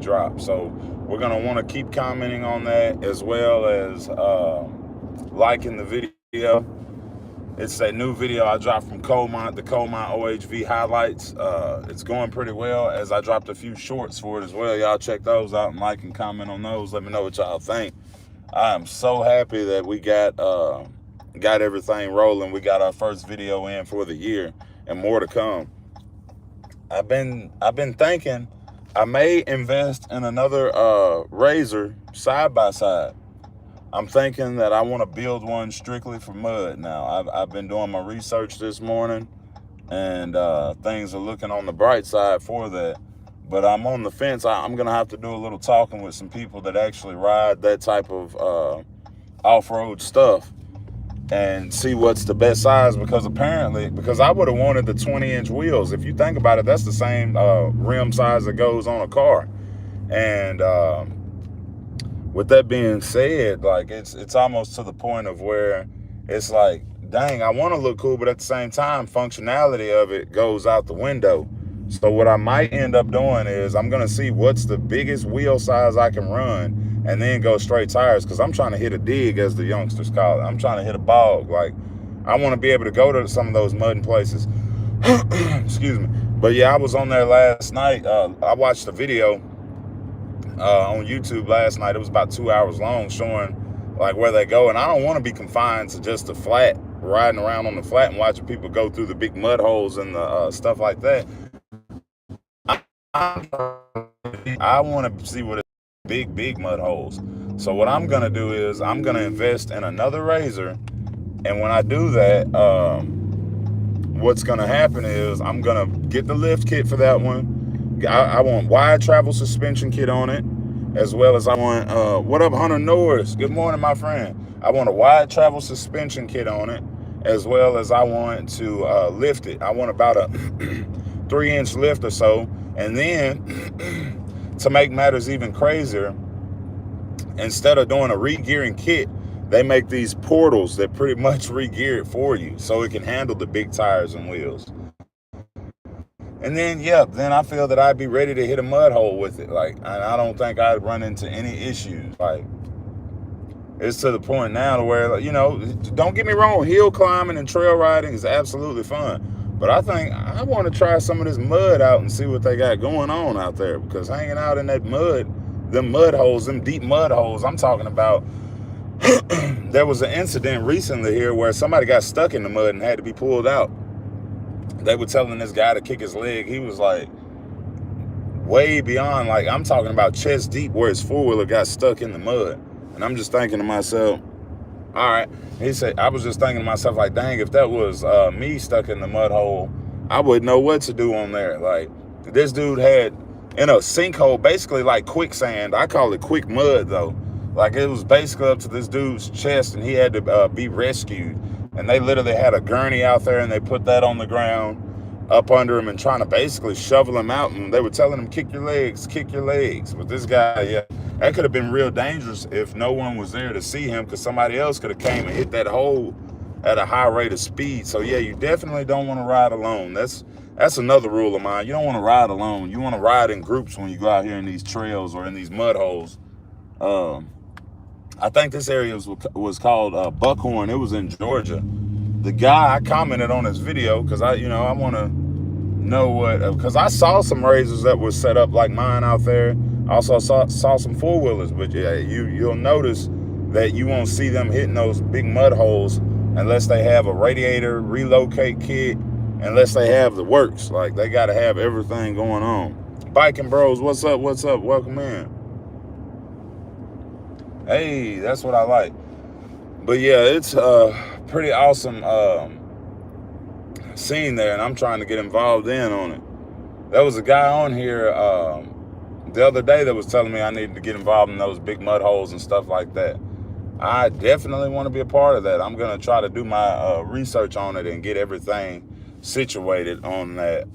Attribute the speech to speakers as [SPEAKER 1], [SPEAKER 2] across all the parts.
[SPEAKER 1] drop. So we're going to want to keep commenting on that, as well as liking the video. It's a new video I dropped from Coalmont, the Coalmont OHV highlights. It's going pretty well, as I dropped a few shorts for it as well. Y'all check those out and like and comment on those. Let me know what y'all think. I am so happy that we got everything rolling. We got our first video in for the year, and more to come. I've been thinking I may invest in another RZR side by side. I'm thinking that I want to build one strictly for mud now. I've been doing my research this morning, and things are looking on the bright side for that. But I'm on the fence. I'm going to have to do a little talking with some people that actually ride that type of off-road stuff and see what's the best size, because I would have wanted the 20-inch wheels. If you think about it, that's the same rim size that goes on a car. And with that being said, like, it's almost to the point of where it's like, dang, I want to look cool, but at the same time, functionality of it goes out the window. So what I might end up doing is I'm going to see what's the biggest wheel size I can run, and then go straight tires, because I'm trying to hit a dig, as the youngsters call it. I'm trying to hit a bog. Like, I want to be able to go to some of those mudding places. Excuse me. But yeah, I was on there last night. I watched a video on YouTube last night. It was about 2 hours long, showing like where they go. And I don't want to be confined to just the flat, riding around on the flat and watching people go through the big mud holes and the stuff like that. I want to see what it's big mud holes. So what I'm gonna do is I'm gonna invest in another RZR, and when I do that, what's gonna happen is I'm gonna get the lift kit for that one. I want wide travel suspension kit on it, as well as I want what up, Hunter Norris? Good morning, my friend. I want a wide travel suspension kit on it, as well as I want to lift it. I want about a 3-inch lift or so. And then, to make matters even crazier, instead of doing a re-gearing kit, they make these portals that pretty much re-gear it for you, so it can handle the big tires and wheels. And then, then I feel that I'd be ready to hit a mud hole with it. Like, and I don't think I'd run into any issues. Like, it's to the point now to where, you know, don't get me wrong, hill climbing and trail riding is absolutely fun. But I think I want to try some of this mud out and see what they got going on out there, because hanging out in that mud, them mud holes, them deep mud holes I'm talking about, there was an incident recently here where somebody got stuck in the mud and had to be pulled out. They were telling this guy to kick his leg. He was like way beyond, like, I'm talking about chest deep, where his four-wheeler got stuck in the mud. And I'm just thinking to myself, all right. He said, I was just thinking to myself, like, dang, if that was me stuck in the mud hole, I wouldn't know what to do on there. Like, this dude had in a sinkhole, basically like quicksand. I call it quick mud, though. Like, it was basically up to this dude's chest, and he had to be rescued. And they literally had a gurney out there, and they put that on the ground up under him and trying to basically shovel him out. And they were telling him, kick your legs, kick your legs. But this guy, yeah, that could have been real dangerous if no one was there to see him, because somebody else could have came and hit that hole at a high rate of speed. So yeah, you definitely don't want to ride alone. That's another rule of mine. You don't want to ride alone. You want to ride in groups when you go out here in these trails or in these mud holes. I think this area was called Buckhorn. It was in Georgia. The guy, I commented on his video because I want to know what, because I saw some RZRs that were set up like mine out there. I also saw some four-wheelers, but yeah, you'll notice that you won't see them hitting those big mud holes unless they have a radiator relocate kit, unless they have the works. Like, they got to have everything going on. Biking Bros, what's up? What's up? Welcome in. Hey, that's what I like. But yeah, it's pretty awesome scene there, and I'm trying to get involved in on it. There was a guy on here the other day that was telling me I needed to get involved in those big mud holes and stuff like that. I definitely want to be a part of that. I'm going to try to do my research on it and get everything situated on that.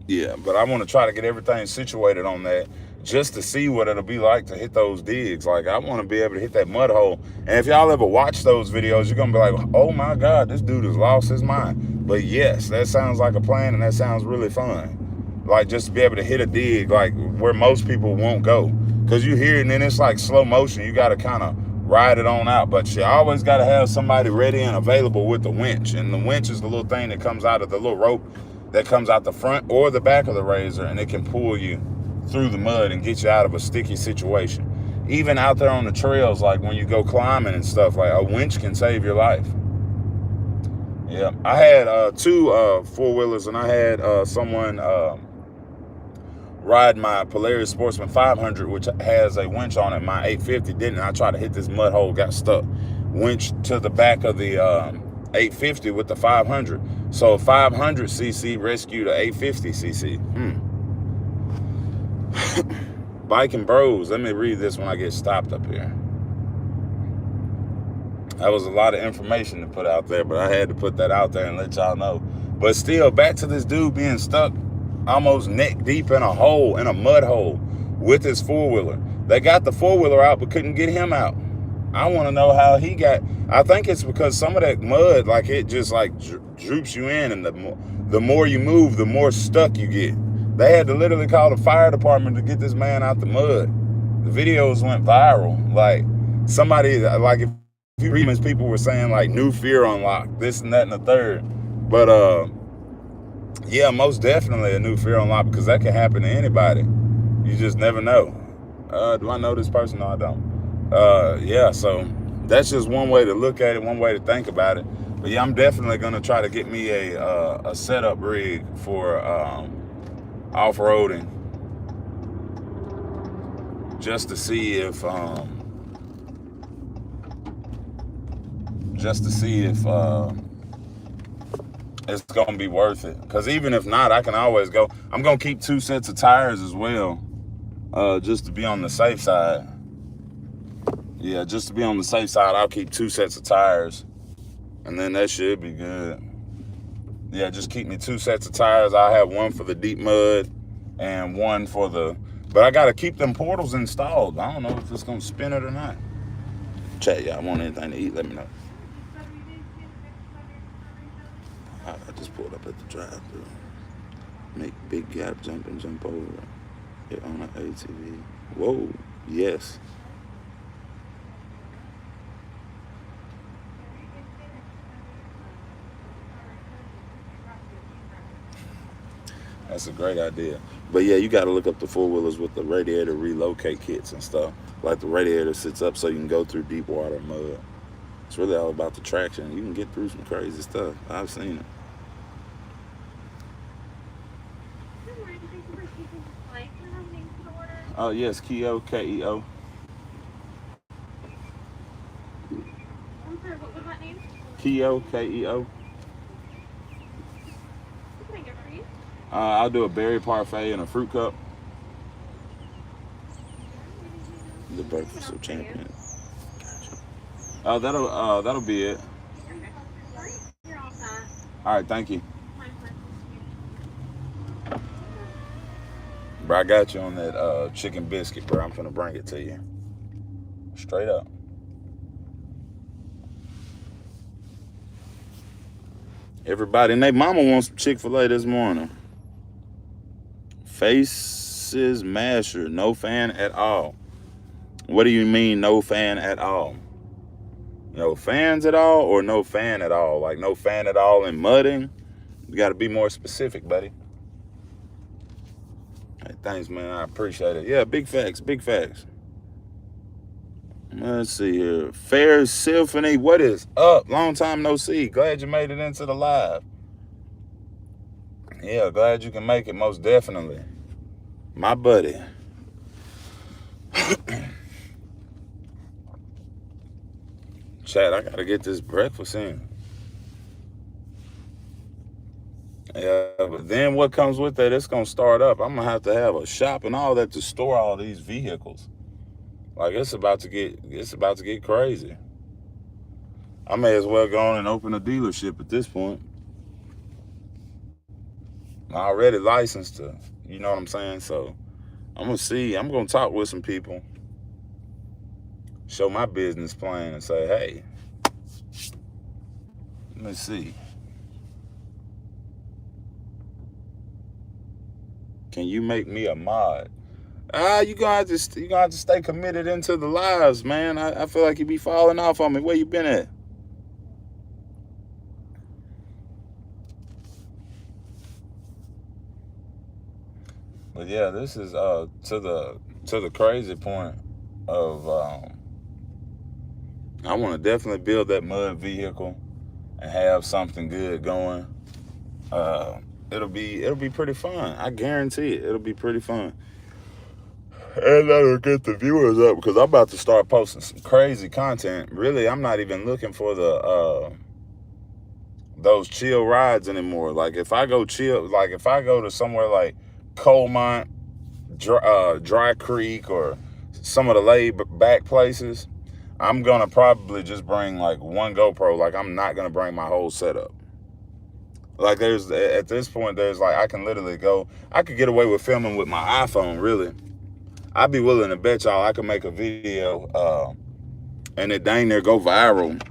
[SPEAKER 1] Yeah, but I want to try to get everything situated on that just to see what it'll be like to hit those digs. Like, I want to be able to hit that mud hole. And if y'all ever watch those videos, you're going to be like, oh my God, this dude has lost his mind. But yes, that sounds like a plan, and that sounds really fun. Like, just to be able to hit a dig, like, where most people won't go. Because you hear it, and then it's like slow motion. You got to kind of ride it on out. But you always got to have somebody ready and available with the winch. And the winch is the little thing that comes out of the little rope that comes out the front or the back of the razor, and it can pull you through the mud and get you out of a sticky situation. Even out there on the trails, like when you go climbing and stuff, like a winch can save your life. Yeah, I had 2 four-wheelers, and I had someone ride my Polaris Sportsman 500, which has a winch on it. My 850 didn't. I tried to hit this mud hole, got stuck. Winch to the back of the 850 with the 500. So a 500cc rescued a 850cc. Biking Bros. Let me read this when I get stopped up here. That was a lot of information to put out there, but I had to put that out there and let y'all know. But still, back to this dude being stuck almost neck deep in a hole, in a mud hole, with his four-wheeler. They got the four-wheeler out, but couldn't get him out. I want to know how he got. I think it's because some of that mud, like, it just like droops you in, and the more you move, the more stuck you get. They had to literally call the fire department to get this man out the mud. The videos went viral. Like, somebody, like, if you read, people were saying like new fear unlocked, this and that and the third. But yeah, most definitely a new fear unlock, because that can happen to anybody. You just never know. Do I know this person? No, I don't. Yeah, so that's just one way to look at it, one way to think about it. But yeah, I'm definitely gonna try to get me a setup rig for off-roading, just to see if it's gonna be worth it. Because even if not, I can always go. I'm gonna keep 2 sets of tires as well, just to be on the safe side. Yeah, just to be on the safe side, I'll keep 2 sets of tires, and then that should be good. Yeah, just keep me 2 sets of tires. I'll have one for the deep mud and one for the, but I gotta keep them portals installed. I don't know if it's gonna spin it or not. Chat, y'all want anything to eat, let me know. I just pulled up at the drive-thru. Make big gap, jump and jump over it on an ATV. Whoa, yes. That's a great idea. But yeah, you got to look up the four-wheelers with the radiator relocate kits and stuff. Like, the radiator sits up so you can go through deep water mud. It's really all about the traction. You can get through some crazy stuff. I've seen it. Oh, yes, Keo, K-E-O.
[SPEAKER 2] I'm sorry, what was that name?
[SPEAKER 1] Keo, K-E-O.
[SPEAKER 2] What can I get for you?
[SPEAKER 1] I'll do a berry parfait and a fruit cup. The breakfast of champions. That'll be it.
[SPEAKER 2] You're all set.
[SPEAKER 1] All right, thank you. Bro, I got you on that chicken biscuit, bro. I'm finna bring it to you. Straight up. Everybody and their mama wants some Chick-fil-A this morning. Faces Masher, no fan at all. What do you mean, no fan at all? No fans at all, or no fan at all? Like, no fan at all in mudding? You got to be more specific, buddy. Hey, thanks, man. I appreciate it. Yeah, big facts, big facts. Let's see here. Fair Symphony, what is up? Long time no see. Glad you made it into the live. Yeah, glad you can make it, most definitely. My buddy. Chat, I gotta get this breakfast in. Yeah, but then what comes with that, it's gonna start up. I'm gonna have a shop and all that to store all these vehicles. Like, it's about to get crazy. I may as well go on and open a dealership at this point. I'm already licensed to, you know what I'm saying? So I'm gonna see. I'm gonna talk with some people, show my business plan, and say, hey, let me see. Can you make me a mod? You gonna have to stay committed into the lives, man. I feel like you be falling off on me. Where you been at? But yeah, this is to the crazy point of I want to definitely build that mud vehicle and have something good going. It'll be pretty fun. I guarantee it. It'll be pretty fun. And that'll get the viewers up because I'm about to start posting some crazy content. Really, I'm not even looking for the those chill rides anymore. Like if I go chill, like if I go to somewhere like Coalmont, Dry Creek, or some of the laid back places, I'm gonna probably just bring like one GoPro. Like I'm not gonna bring my whole setup. Like there's at this point, there's like I can literally go. I could get away with filming with my iPhone. Really, I'd be willing to bet y'all I could make a video and it dang near go viral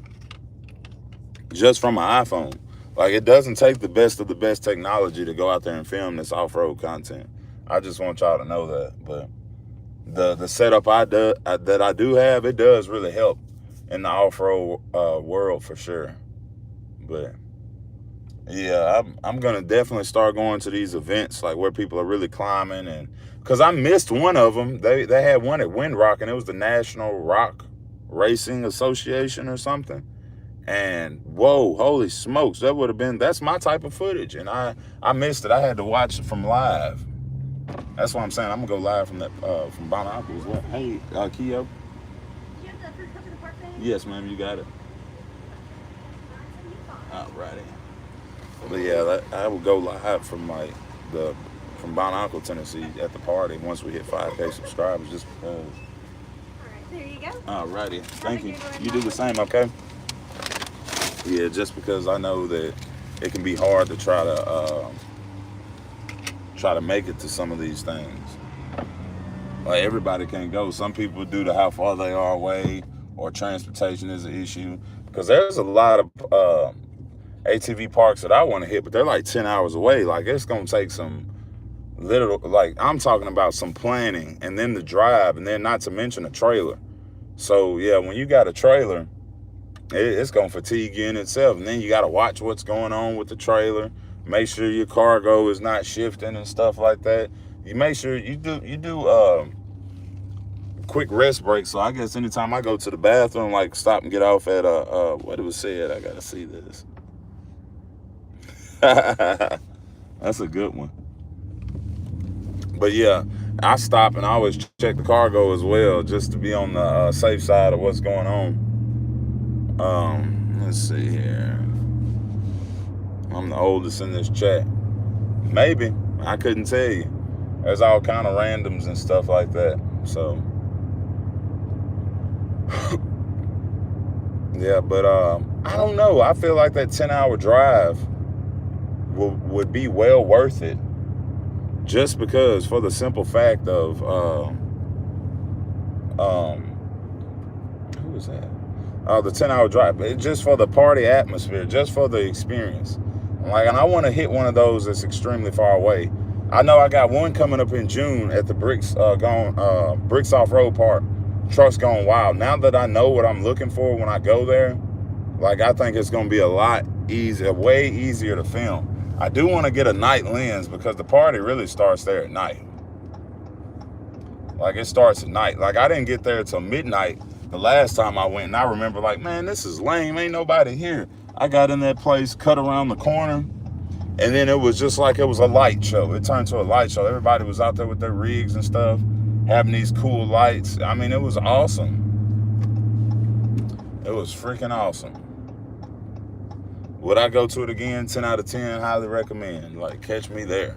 [SPEAKER 1] just from my iPhone. Like it doesn't take the best of the best technology to go out there and film this off-road content. I just want y'all to know that. But the setup that I do have, it does really help in the off-road world for sure. But yeah, I'm gonna definitely start going to these events like where people are really climbing, and because I missed one of them. They had one at Windrock, and it was the National Rock Racing Association or something. And whoa, holy smokes, that's my type of footage, and I missed it. I had to watch it from live. That's what I'm saying. I'm gonna go live from that from Bonacco as well. Hey, Keo.
[SPEAKER 2] Do you have the fruit cup in the park thing?
[SPEAKER 1] Yes, ma'am, you got it. Alrighty. But yeah, I will go live from like from Bonacco, Tennessee, at the party once we hit 5K subscribers, just because.
[SPEAKER 2] All right, there you go.
[SPEAKER 1] Alrighty, thank you. You do the same, okay? Yeah, just because I know that it can be hard to try to make it to some of these things. Like everybody can't go. Some people, due to how far they are away, or transportation is an issue. Because there's a lot of ATV parks that I want to hit, but they're like 10 hours away. Like it's gonna take some literal, like I'm talking about some planning, and then the drive, and then not to mention a trailer. So yeah, when you got a trailer, it's gonna fatigue you in itself, and then you got to watch what's going on with the trailer. Make sure your cargo is not shifting and stuff like that. You make sure you do quick rest breaks. So I guess anytime I go to the bathroom, like stop and get off at what it was said. I gotta see this. That's a good one. But yeah, I stop and I always check the cargo as well, just to be on the safe side of what's going on. Let's see here. I'm the oldest in this chat. Maybe. I couldn't tell you. There's all kind of randoms and stuff like that. So yeah, but I don't know. I feel like that 10-hour drive would be well worth it. Just because, for the simple fact of who was that? The 10-hour drive, just for the party atmosphere, just for the experience. Like, and I want to hit one of those that's extremely far away. I know I got one coming up in June at the Bricks Off-Road Park. Trucks Gone Wild. Now that I know what I'm looking for when I go there, like I think it's gonna be a lot easier, way easier to film. I do want to get a night lens because the party really starts there at night. Like it starts at night. Like I didn't get there till midnight the last time I went, and I remember like, man, this is lame. Ain't nobody here. I got in that place, cut around the corner, and then it was just like it was a light show. It turned to a light show. Everybody was out there with their rigs and stuff, having these cool lights. I mean, it was awesome. It was freaking awesome. Would I go to it again? 10 out of 10, highly recommend. Like, catch me there.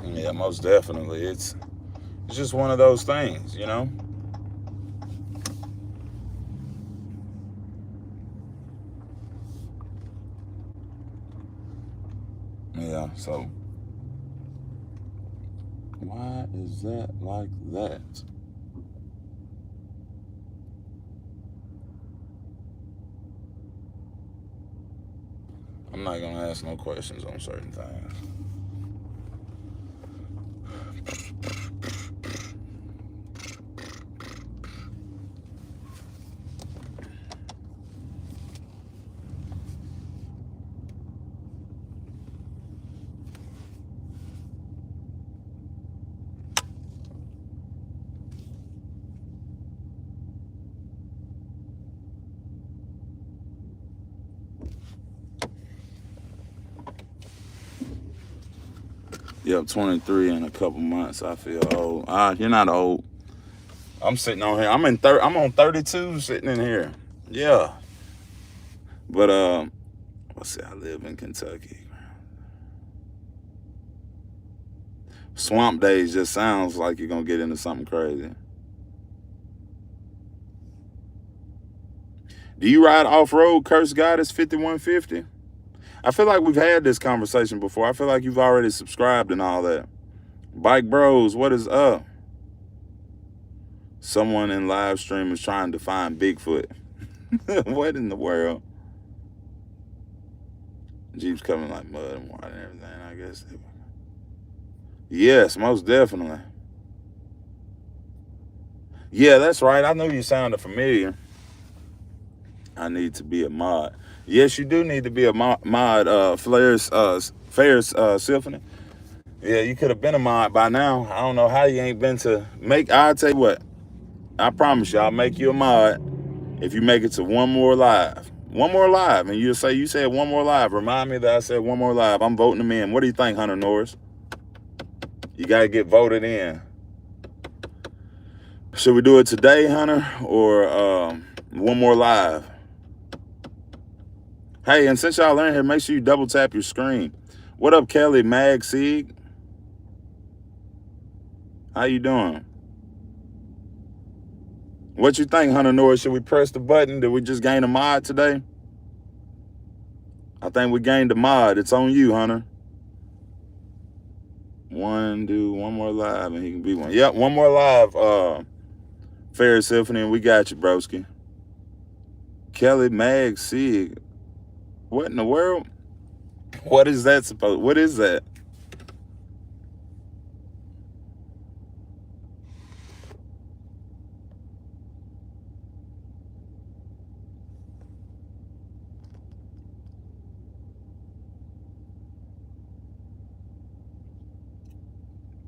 [SPEAKER 1] Yeah, most definitely. It's just one of those things, you know? Yeah, so Why is that like that? I'm not gonna ask no questions on certain things. Yep, 23 in a couple months. I feel old. You're not old. I'm sitting on here. I'm on 32 sitting in here. Yeah. But let's see, I live in Kentucky. Swamp days just sounds like you're gonna get into something crazy. Do you ride off-road, Curse Goddess 5150? I feel like we've had this conversation before. I feel like you've already subscribed and all that. Bike Bros, what is up? Someone in live stream is trying to find Bigfoot. What in the world? Jeep's coming like mud and water and everything, I guess. Yes, most definitely. Yeah, that's right. I knew you sounded familiar. I need to be a mod. Yes, you do need to be a mod, Ferris Symphony. Yeah, you could have been a mod by now. I don't know how you ain't been to make. I'll tell you what. I promise you, I'll make you a mod if you make it to one more live. One more live. And you said one more live. Remind me that I said one more live. I'm voting them in. What do you think, Hunter Norris? You got to get voted in. Should we do it today, Hunter, or one more live? Hey, and since y'all in here, make sure you double tap your screen. What up, Kelly Mag Sieg? How you doing? What you think, Hunter Norris? Should we press the button? Did we just gain a mod today? I think we gained a mod. It's on you, Hunter. Do one more live and he can be one. Yep, one more live. Ferris Symphony, and we got you, broski. Kelly Mag Sieg. What in the world? What is that supposed? What is that?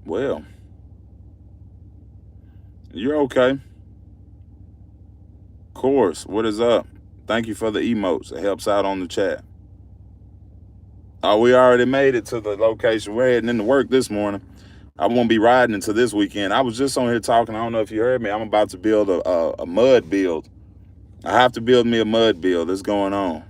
[SPEAKER 1] Well, you're okay. Of course. What is up? Thank you for the emotes. It helps out on the chat. Oh, we already made it to the location. We're heading into work this morning. I won't be riding until this weekend. I was just on here talking. I don't know if you heard me. I'm about to build a mud build. I have to build me a mud build. That's going on.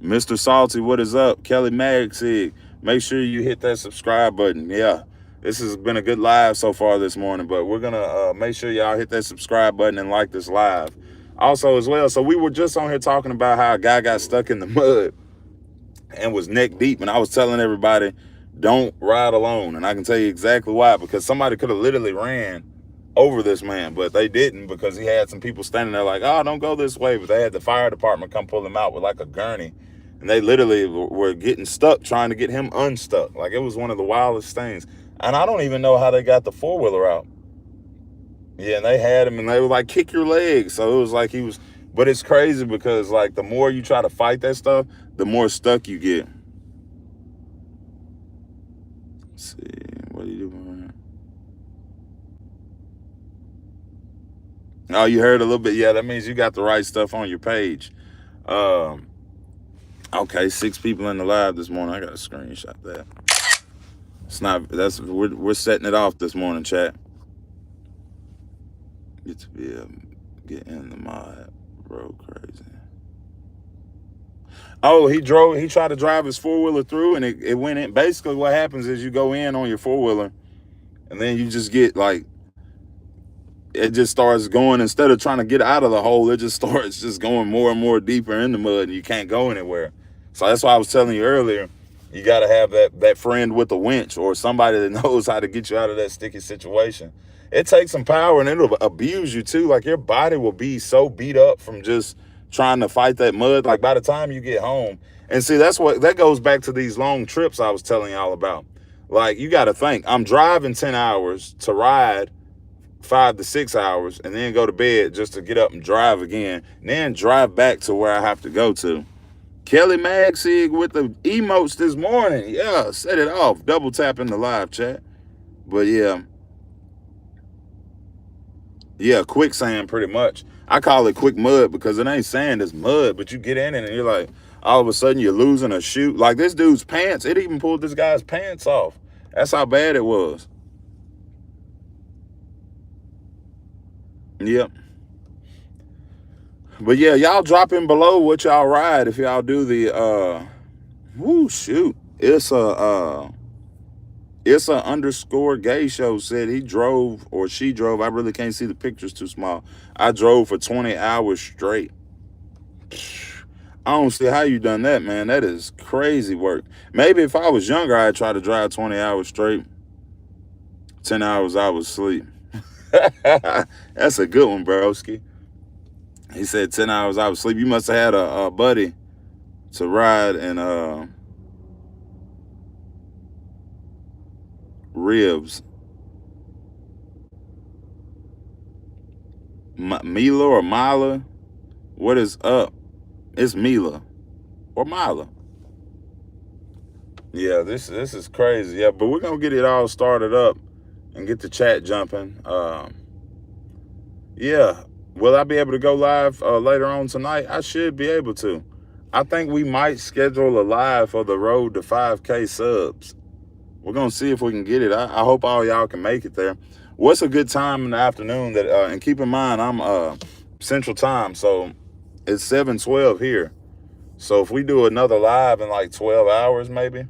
[SPEAKER 1] Mr. Salty, what is up? Kelly Maxig, make sure you hit that subscribe button. Yeah, this has been a good live so far this morning, but we're going to make sure y'all hit that subscribe button and like this live. Also as well, so we were just on here talking about how a guy got stuck in the mud and was neck deep, and I was telling everybody, don't ride alone. And I can tell you exactly why, because somebody could have literally ran over this man, but they didn't, because he had some people standing there like, oh, don't go this way. But they had the fire department come pull him out with like a gurney, and they literally were getting stuck trying to get him unstuck. Like, it was one of the wildest things. And I don't even know how they got the four-wheeler out. Yeah, and they had him, and they were like, kick your legs. So it was like he was, but it's crazy because like the more you try to fight that stuff, the more stuck you get. Let's see, what are you doing? Oh, you heard a little bit. Yeah, that means you got the right stuff on your page. Okay, 6 people in the live this morning. I got to screenshot that. It's not, we're setting it off this morning, chat. Get to be get in the mod, bro, crazy. Oh, he tried to drive his four-wheeler through, and it went in. Basically what happens is you go in on your four-wheeler, and then you just get like, it just starts going, instead of trying to get out of the hole, it just starts just going more and more deeper in the mud, and you can't go anywhere. So that's why I was telling you earlier, You got to have that friend with a winch or somebody that knows how to get you out of that sticky situation. It takes some power, and it'll abuse you too. Like your body will be so beat up from just trying to fight that mud. Like by the time you get home, and see, that goes back to these long trips I was telling y'all about. Like you got to think, I'm driving 10 hours to ride 5 to 6 hours and then go to bed just to get up and drive again, and then drive back to where I have to go to. Kelly Magsig with the emotes this morning. Yeah, set it off. Double tap in the live chat. But yeah, quicksand pretty much. I call it quick mud because it ain't sand, it's mud. But you get in it and you're like, all of a sudden you're losing a shoe. Like this dude's pants, it even pulled this guy's pants off. That's how bad it was. Yep. But yeah, y'all drop in below what y'all ride if y'all do the shoot. It's a underscore gay show said he drove or she drove. I really can't see the pictures too small. I drove for 20 hours straight. I don't see how you done that, man. That is crazy work. Maybe if I was younger, I'd try to drive 20 hours straight. 10 hours I was asleep. That's a good one, broski. He said 10 hours I was asleep. You must have had a buddy to ride and ribs. Mila or Mila? What is up? It's Mila or Mila. Yeah, this is crazy. Yeah, but we're gonna get it all started up and get the chat jumping. Yeah, will I be able to go live later on tonight? I should be able to. I think we might schedule a live for the road to 5K subs. We're gonna see if we can get it. I hope all y'all can make it there. What's a good time in the afternoon? That and keep in mind I'm Central Time, so it's 7:12 here. So if we do another live in like 12 hours, maybe.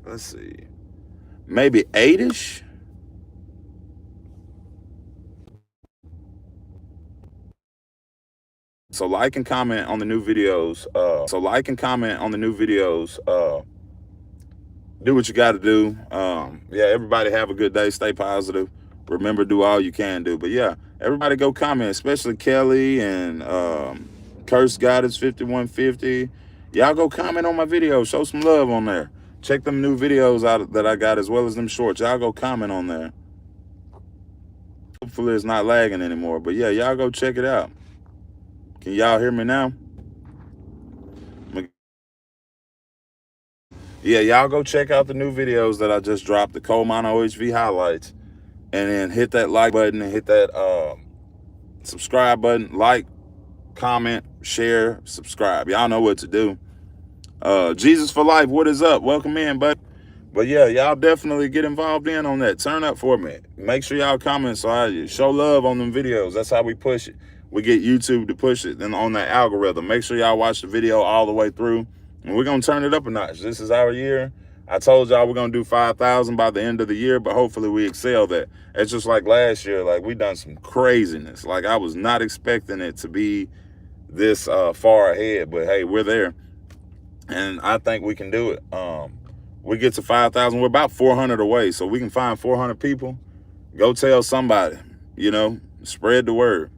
[SPEAKER 1] Let's see, maybe 8ish. So like and comment on the new videos. Do what you got to do. Yeah, everybody have a good day. Stay positive. Remember, do all you can do. But yeah, everybody go comment, especially Kelly and Curse Goddess 5150. Y'all go comment on my video. Show some love on there. Check them new videos out that I got as well as them shorts. Y'all go comment on there. Hopefully it's not lagging anymore. But yeah, y'all go check it out. Can y'all hear me now? Yeah, y'all go check out the new videos that I just dropped, the Coal Mine OHV highlights, and then hit that like button and hit that subscribe button. Like, comment, share, subscribe. Y'all know what to do. Jesus for life, what is up? Welcome in, bud. But yeah, y'all definitely get involved in on that. Turn up for me. Make sure y'all comment so I show love on them videos. That's how we push it. We get YouTube to push it and on that algorithm. Make sure y'all watch the video all the way through. And we're going to turn it up a notch. This is our year. I told y'all we're going to do 5,000 by the end of the year, but hopefully we excel that. It's just like last year. Like we done some craziness. Like I was not expecting it to be this far ahead, but hey, we're there. And I think we can do it. We get to 5,000. We're about 400 away. So we can find 400 people. Go tell somebody, spread the word.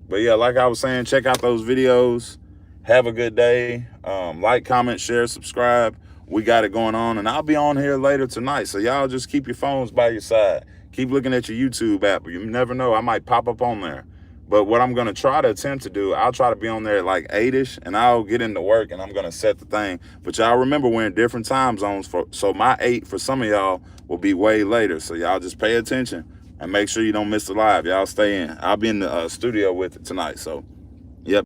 [SPEAKER 1] But yeah, like I was saying, check out those videos. Have a good day. Like, comment, share, subscribe. We got it going on. And I'll be on here later tonight. So y'all just keep your phones by your side. Keep looking at your YouTube app. You never know. I might pop up on there. But what I'm going to try to attempt to do, I'll try to be on there at like 8ish. And I'll get into work and I'm going to set the thing. But y'all remember we're in different time zones. So my 8 for some of y'all will be way later. So y'all just pay attention. And make sure you don't miss the live. Y'all stay in. I'll be in the studio with it tonight. So